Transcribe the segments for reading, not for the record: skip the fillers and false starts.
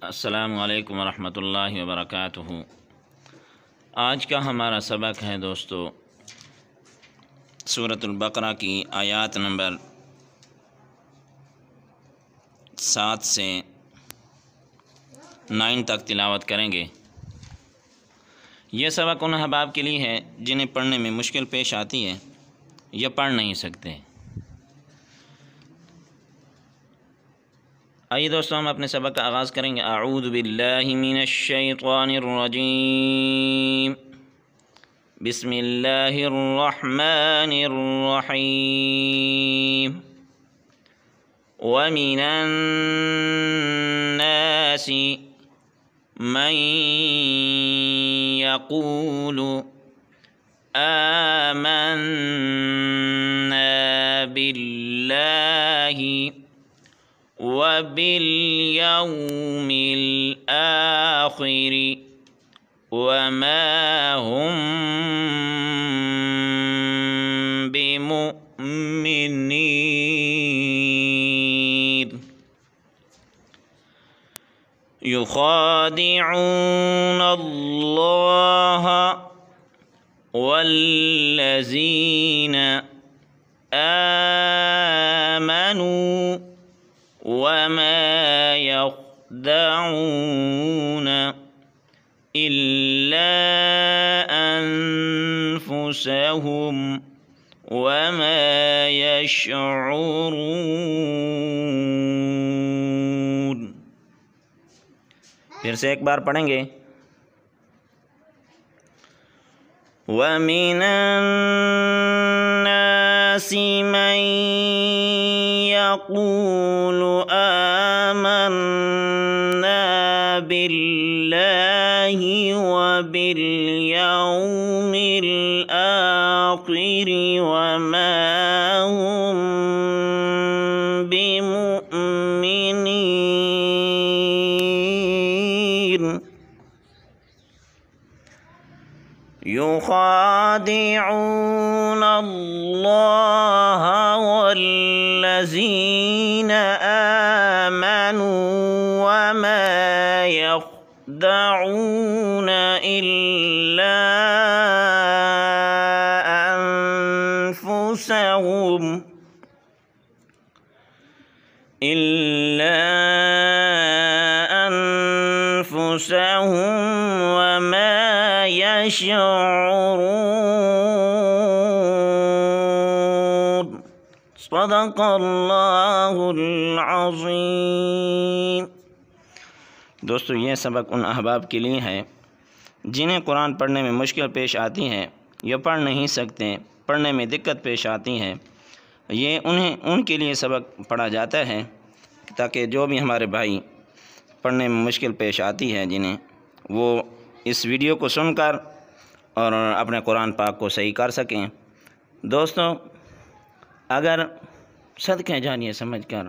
السلام علیکم ورحمۃ اللہ وبرکاتہ۔ آج کا ہمارا سبق ہے دوستو سورۃ البقرہ کی آیات نمبر 7 سے 9 تک تلاوت کریں گے۔ یہ سبق ان احباب کے لیے ہے جنہیں پڑھنے میں مشکل پیش آتی ہے یا پڑھ نہیں سکتے۔ آئیے دوستو ہم اپنے سبق کا آغاز کریں گے۔ اعوذ باللہ من الشیطان الرجیم، بسم اللہ الرحمن الرحیم۔ ومن الناس من يقول آمنا باللہ وباليوم الآخر وما هم بمؤمنين يخادعون الله والذين آمنوا وما يخدعون إلا أنفسهم وما يشعرون۔ پھر سے ایک بار پڑھیں گے۔ وَمِنَ النَّاسِ مَن يَقُولُ آمَنَّا بِاللَّهِ وَبِالْيَوْمِ الْآخِرِ وَمَا هُم بِمُؤْمِنِينَ يخادعون الله والذين آمنوا وما يخدعون إلا أنفسهم وما يشعرون۔ صدق اللہ العظیم۔ دوستو یہ سبق ان احباب کے لیے ہے جنہیں قرآن پڑھنے میں مشکل پیش آتی ہے یا پڑھ نہیں سکتے، پڑھنے میں دقت پیش آتی ہے۔ یہ ان کے لیے سبق پڑھا جاتا ہے تاکہ جو بھی ہمارے بھائی پڑھنے میں مشکل پیش آتی ہے جنہیں، وہ اس ویڈیو کو سن کر اور اپنے قرآن پاک کو صحیح کر سکیں۔ دوستو اگر صدقہ جاریہ سمجھ کر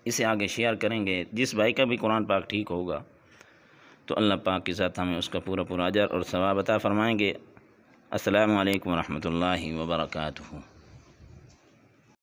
اسے آگے شیئر کریں گے، جس بھائی کا بھی قرآن پاک ٹھیک ہوگا تو اللہ پاک کی ذات ہمیں اس کا پورا اجر اور ثواب عطا فرمائیں گے۔ السلام علیکم ورحمۃ اللہ وبرکاتہ۔